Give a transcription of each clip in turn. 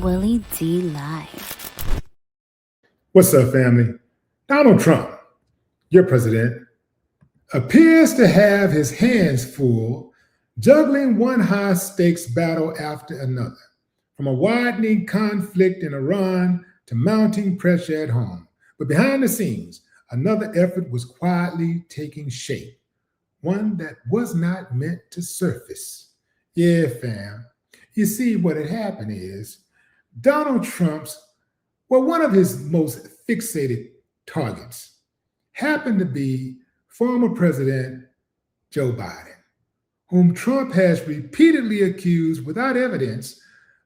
Willie D live. What's up, family? Donald Trump, your president, appears to have his hands full juggling one high-stakes battle after another, from a widening conflict in Iran to mounting pressure at home. But behind the scenes, another effort was quietly taking shape, one that was not meant to surface. Yeah, fam. You see, what had happened is Donald Trump's, one of his most fixated targets happened to be former President Joe Biden, whom Trump has repeatedly accused without evidence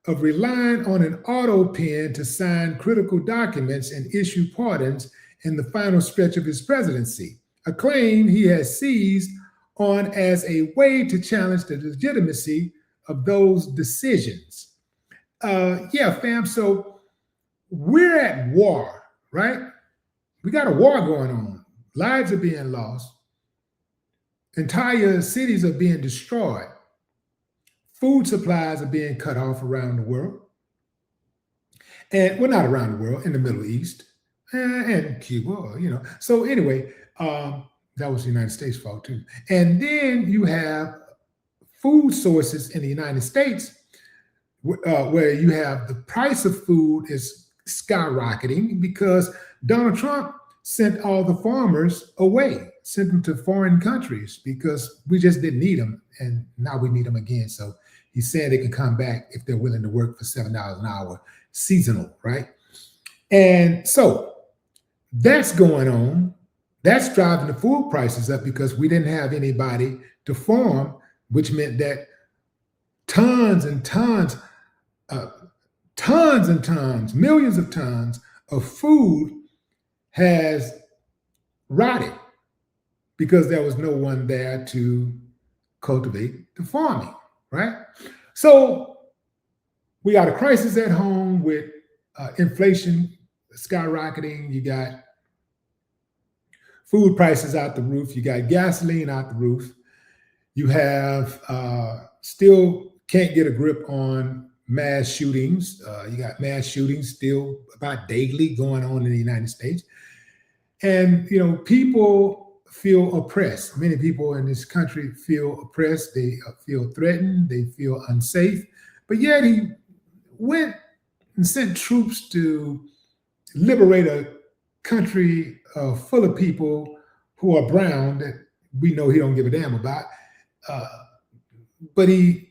of relying on an autopen to sign critical documents and issue pardons in the final stretch of his presidency, a claim he has seized on as a way to challenge the legitimacy of those decisions. Yeah, fam, so we're at war, right? We got a war going on. Lives are being lost. Entire cities are being destroyed. Food supplies are being cut off around the world. And well, not around the world, in the Middle East and Cuba, So anyway, that was the United States' fault too. And then you have food sources in the United States where you have the price of food is skyrocketing because Donald Trump sent all the farmers away, sent them to foreign countries because we just didn't need them. And now we need them again. So he's saying they can come back if they're willing to work for $7 an hour, seasonal, right? And so that's going on. That's driving the food prices up because we didn't have anybody to farm, which meant that tons and tons, millions of tons of food has rotted because there was no one there to cultivate the farming, right? So we got a crisis at home with inflation skyrocketing. You got food prices out the roof. You got gasoline out the roof. You have still can't get a grip on mass shootings. You got mass shootings still about daily going on in the United States. And, people feel oppressed. Many people in this country feel oppressed. They feel threatened. They feel unsafe. But yet he went and sent troops to liberate a country full of people who are brown that we know he don't give a damn about. But he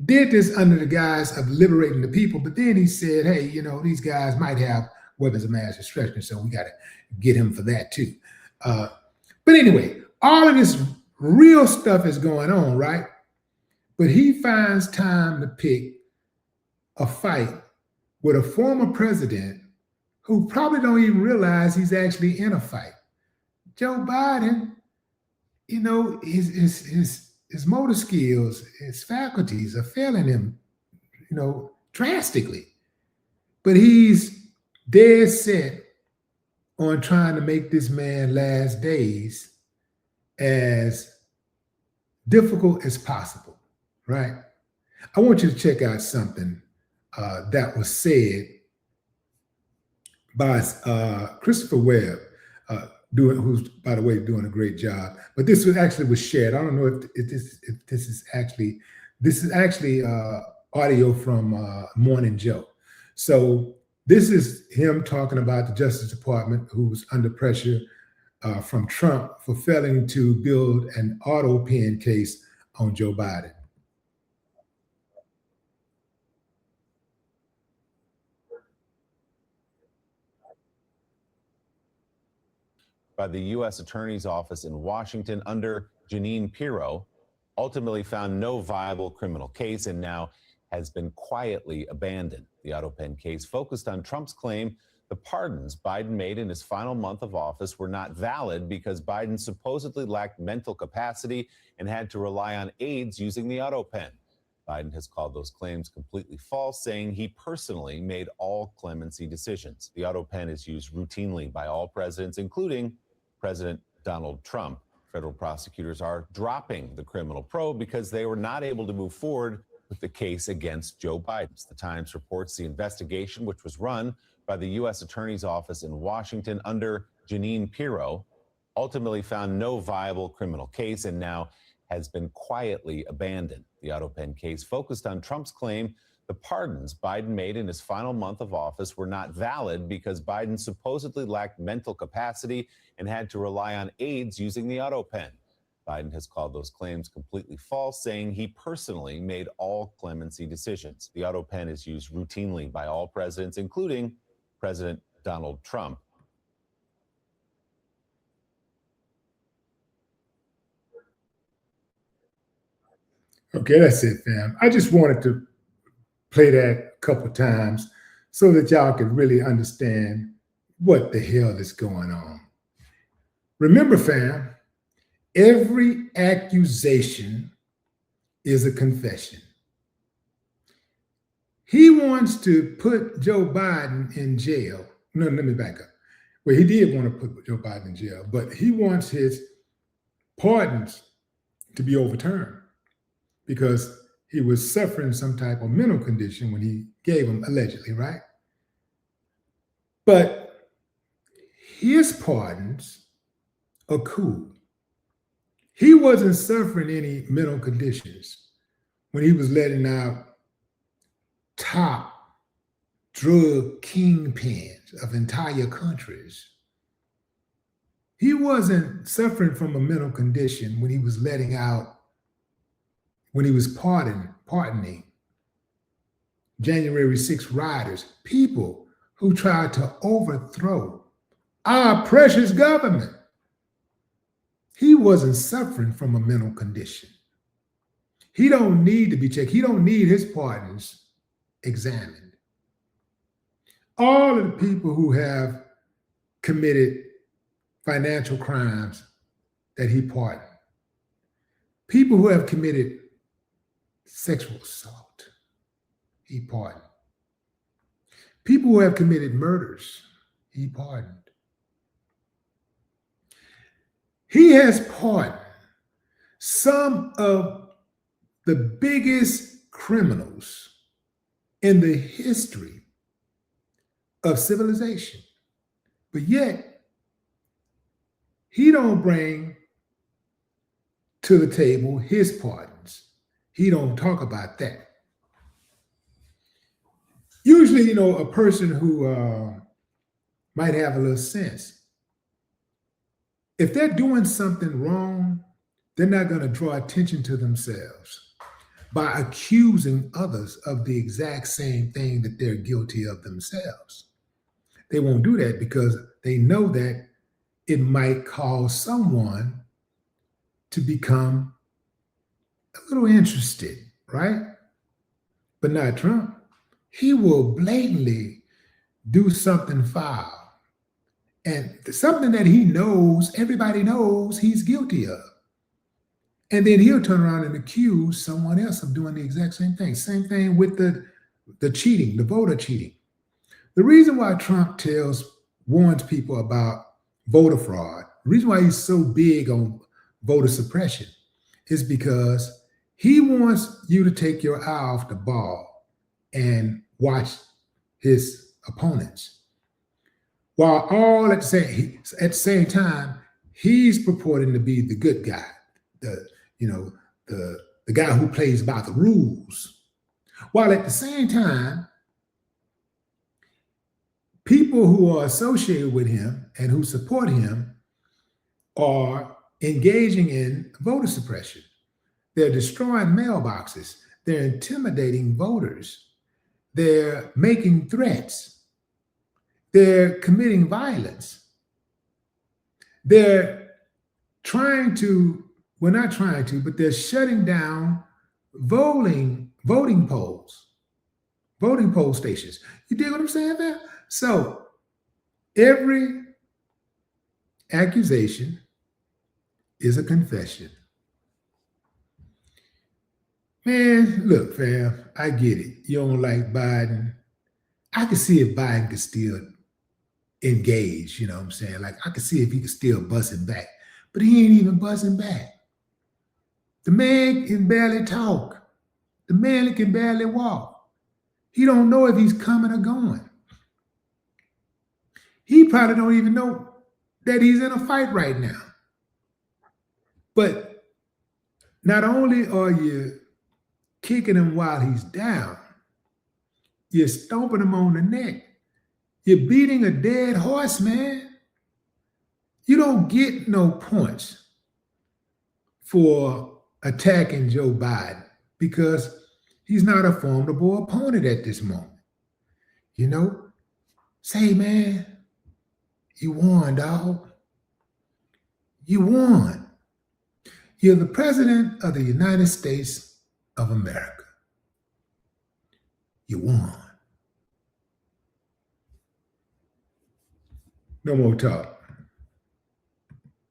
did this under the guise of liberating the people. But then he said, hey, these guys might have weapons of mass destruction, so we got to get him for that too. But anyway, all of this real stuff is going on, right? But he finds time to pick a fight with a former president who probably don't even realize he's actually in a fight. Joe Biden, his motor skills, his faculties are failing him, drastically. But he's dead set on trying to make this man's last days as difficult as possible, right? I want you to check out something that was said by Christopher Webb, who's, by the way, doing a great job. But this was shared. I don't know if this is actually audio from Morning Joe. So this is him talking about the Justice Department, who's under pressure from Trump for failing to build an autopen case on Joe Biden. By the U.S. Attorney's Office in Washington under Jeanine Pirro, ultimately found no viable criminal case and now has been quietly abandoned. The autopen case focused on Trump's claim the pardons Biden made in his final month of office were not valid because Biden supposedly lacked mental capacity and had to rely on aides using the autopen. Biden has called those claims completely false, saying he personally made all clemency decisions. The autopen is used routinely by all presidents, including President Donald Trump. Federal prosecutors are dropping the criminal probe because they were not able to move forward with the case against Joe Biden. The Times reports the investigation, which was run by the U.S. Attorney's Office in Washington under Jeanine Pirro, ultimately found no viable criminal case and now has been quietly abandoned. The autopen case focused on Trump's claim the pardons Biden made in his final month of office were not valid because Biden supposedly lacked mental capacity and had to rely on aides using the autopen. Biden has called those claims completely false, saying he personally made all clemency decisions. The autopen is used routinely by all presidents, including President Donald Trump. Okay, that's it, fam. I just wanted to play that a couple times so that y'all can really understand what the hell is going on. Remember, fam, every accusation is a confession. He wants to put Joe Biden in jail. No, let me back up. Well, he did want to put Joe Biden in jail, but he wants his pardons to be overturned because he was suffering some type of mental condition when he gave them, allegedly, right? But his pardons are cool. He wasn't suffering any mental conditions when he was letting out top drug kingpins of entire countries. He wasn't suffering from a mental condition when he was letting out, when he was pardoning January 6 rioters, people who tried to overthrow our precious government. He wasn't suffering from a mental condition. He don't need to be checked. He don't need his pardons examined. All of the people who have committed financial crimes that he pardoned, people who have committed sexual assault, he pardoned. People who have committed murders, he pardoned. He has pardoned some of the biggest criminals in the history of civilization. But yet, he don't bring to the table his pardons. He don't talk about that. Usually, a person who might have a little sense, if they're doing something wrong, they're not going to draw attention to themselves by accusing others of the exact same thing that they're guilty of themselves. They won't do that because they know that it might cause someone to become a little interested, right? But not Trump. He will blatantly do something foul and something that he knows, everybody knows he's guilty of. And then he'll turn around and accuse someone else of doing the exact same thing. Same thing with the cheating, the voter cheating. The reason why Trump warns people about voter fraud, the reason why he's so big on voter suppression is because he wants you to take your eye off the ball and watch his opponents. While all at the same time, he's purporting to be the good guy, the guy who plays by the rules. While at the same time, people who are associated with him and who support him are engaging in voter suppression. They're destroying mailboxes. They're intimidating voters. They're making threats. They're committing violence. They're trying to, well, not trying to, but they're shutting down voting poll stations. You dig what I'm saying there? So every accusation is a confession. Man, look, fam, I get it. You don't like Biden. I can see if Biden could still engage, you know what I'm saying? Like, I could see if he could still bust him back. But he ain't even busting back. The man can barely talk. The man can barely walk. He don't know if he's coming or going. He probably don't even know that he's in a fight right now. But not only are you kicking him while he's down, you're stomping him on the neck. You're beating a dead horse, man. You don't get no points for attacking Joe Biden because he's not a formidable opponent at this moment. You know, say, man, you won, dog. You won. You're the president of the United States of America. You won. No more talk.